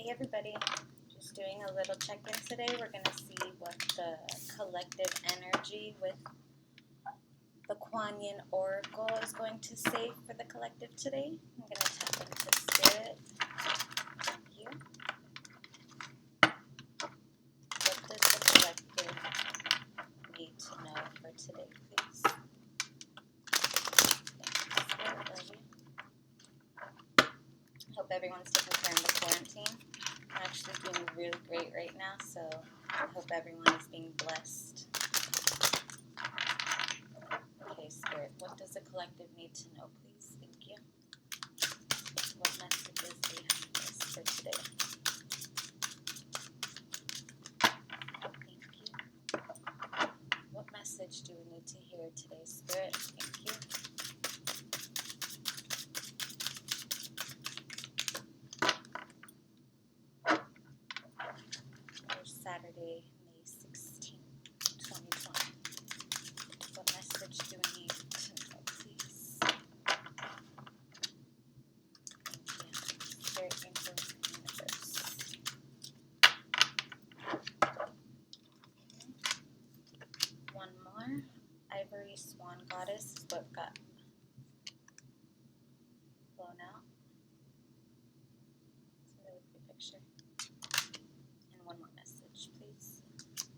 Hey everybody, just doing a little check-in today. We're going to see what the collective energy with the Kuan Yin Oracle is going to say for the collective today. I'm going to tap into Spirit here. What does the collective need to know for today, please? Thank you, Spirit. Hope everyone's taking care in the quarantine. I'm actually doing really great right now, so I hope everyone is being blessed. Okay, Spirit, what does the collective need to know, please? Thank you. What messages do you have for us for today? Thank you. What message do we need to hear today, Spirit? Thank you. Saturday, May 16th, 2020. What message do we need to know, please? Thank you. Spirit, angels, and universe. One more. Ivory Swan Goddess is what got blown out. It's a really pretty picture. And one more message, please.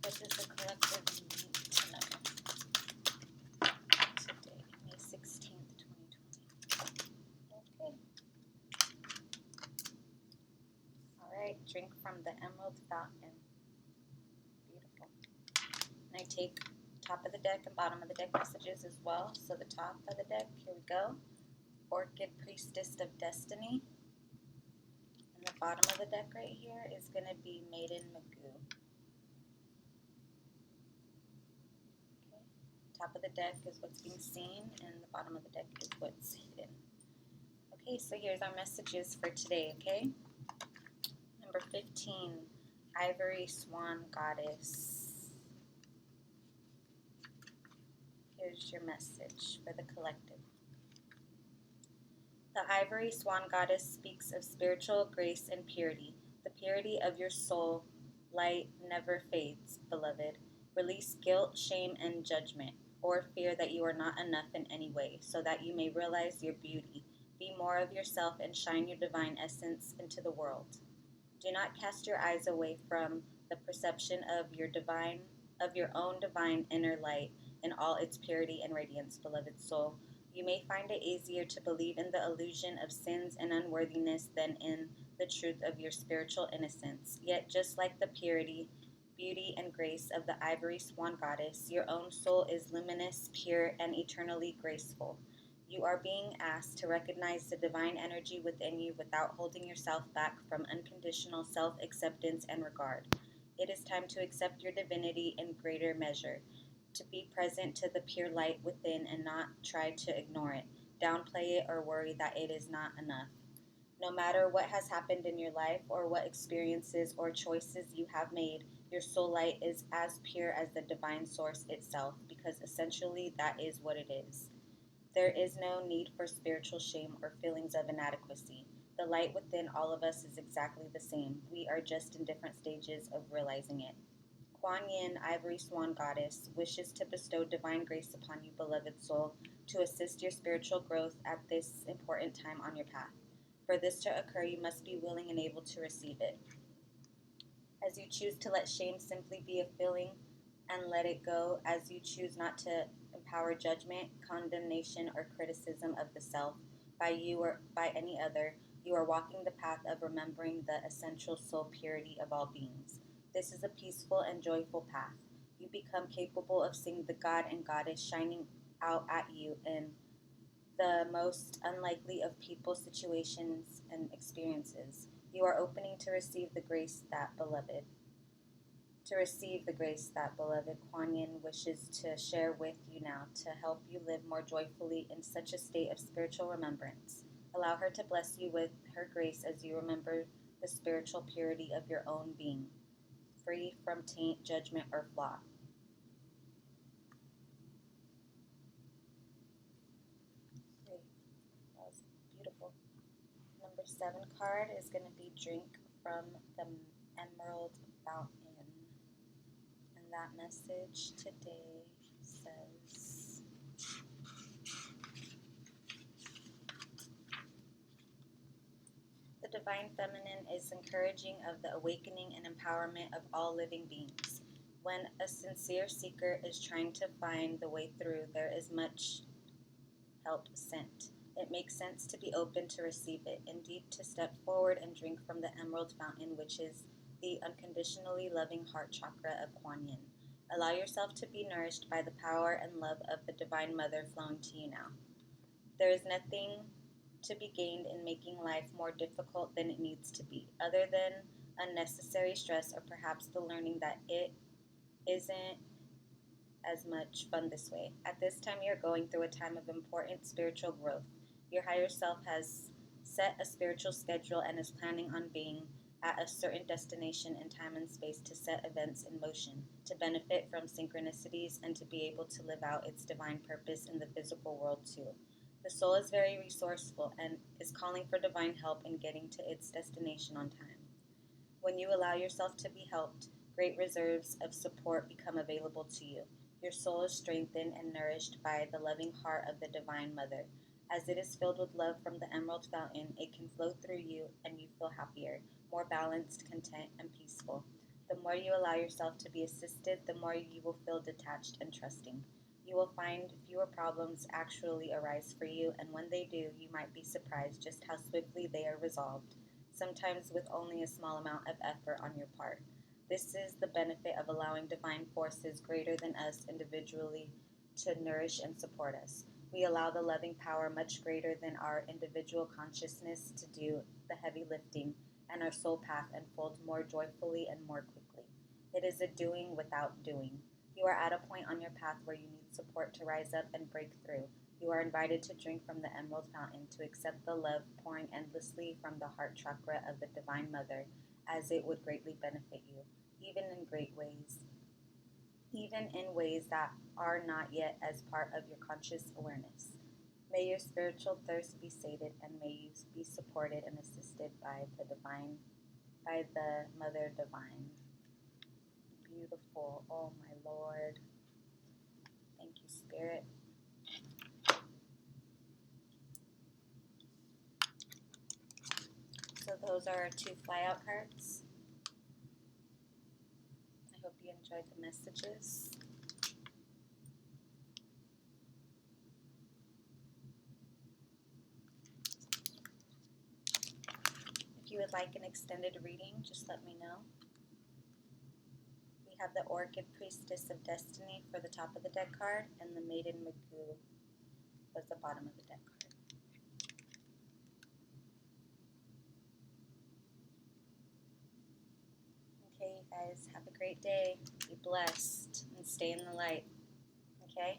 What does the collective need to know today, May 16th, 2020? Okay. Alright, drink from the Emerald Fountain. Beautiful. And I take top of the deck and bottom of the deck messages as well. So the top of the deck, here we go. Orchid Priestess of Destiny. And the bottom of the deck right here is going to be Maiden Magoo. Okay. Top of the deck is what's being seen, and the bottom of the deck is what's hidden. Okay, so here's our messages for today, okay? Number 15, Ivory Swan Goddess. Here's your message for the collective. The Ivory Swan Goddess speaks of spiritual grace and purity. The purity of your soul light never fades, beloved. Release guilt, shame, and judgment, or fear that you are not enough in any way, so that you may realize your beauty. Be more of yourself and shine your divine essence into the world. Do not cast your eyes away from the perception of your own divine inner light in all its purity and radiance, beloved soul. You may find it easier to believe in the illusion of sins and unworthiness than in the truth of your spiritual innocence. Yet, just like the purity, beauty, and grace of the Ivory Swan Goddess, your own soul is luminous, pure, and eternally graceful. You are being asked to recognize the divine energy within you without holding yourself back from unconditional self-acceptance and regard. It is time to accept your divinity in greater measure, to be present to the pure light within and not try to ignore it, downplay it, or worry that it is not enough. No matter what has happened in your life or what experiences or choices you have made, your soul light is as pure as the divine source itself, because essentially that is what it is. There is no need for spiritual shame or feelings of inadequacy. The light within all of us is exactly the same. We are just in different stages of realizing it. Kuan Yin, Ivory Swan Goddess, wishes to bestow divine grace upon you, beloved soul, to assist your spiritual growth at this important time on your path. For this to occur, you must be willing and able to receive it. As you choose to let shame simply be a feeling and let it go, as you choose not to empower judgment, condemnation, or criticism of the self by you or by any other, you are walking the path of remembering the essential soul purity of all beings. This is a peaceful and joyful path. You become capable of seeing the God and Goddess shining out at you in the most unlikely of people, situations, and experiences. You are opening to receive the grace that beloved. Kuan Yin wishes to share with you now to help you live more joyfully in such a state of spiritual remembrance. Allow her to bless you with her grace as you remember the spiritual purity of your own being, free from taint, judgment, or flaw. Great. That was beautiful. Number 7 card is going to be Drink from the Emerald Fountain. And that message today says, the Divine Feminine is encouraging of the awakening and empowerment of all living beings. When a sincere seeker is trying to find the way through, there is much help sent. It makes sense to be open to receive it, indeed to step forward and drink from the Emerald Fountain, which is the unconditionally loving heart chakra of Kuan Yin. Allow yourself to be nourished by the power and love of the Divine Mother flowing to you now. There is nothing to be gained in making life more difficult than it needs to be, other than unnecessary stress or perhaps the learning that it isn't as much fun this way. At this time, you're going through a time of important spiritual growth. Your higher self has set a spiritual schedule and is planning on being at a certain destination in time and space to set events in motion, to benefit from synchronicities, and to be able to live out its divine purpose in the physical world too. The soul is very resourceful and is calling for divine help in getting to its destination on time. When you allow yourself to be helped, great reserves of support become available to you. Your soul is strengthened and nourished by the loving heart of the Divine Mother. As it is filled with love from the Emerald Fountain, it can flow through you and you feel happier, more balanced, content, and peaceful. The more you allow yourself to be assisted, the more you will feel detached and trusting. You will find fewer problems actually arise for you, and when they do, you might be surprised just how swiftly they are resolved, sometimes with only a small amount of effort on your part. This is the benefit of allowing divine forces greater than us individually to nourish and support us. We allow the loving power much greater than our individual consciousness to do the heavy lifting, and our soul path unfolds more joyfully and more quickly. It is a doing without doing. You are at a point on your path where you need support to rise up and break through. You are invited to drink from the Emerald Fountain, to accept the love pouring endlessly from the heart chakra of the Divine Mother, as it would greatly benefit you, even in great ways, even in ways that are not yet as part of your conscious awareness. May your spiritual thirst be sated, and may you be supported and assisted by the Mother Divine. Beautiful. Oh my Lord. Thank you, Spirit. So those are our 2 flyout cards. I hope you enjoyed the messages. If you would like an extended reading, just let me know. We have the Orchid Priestess of Destiny for the top of the deck card, and the Maiden Magoo was the bottom of the deck card. Okay, you guys, have a great day. Be blessed and stay in the light. Okay?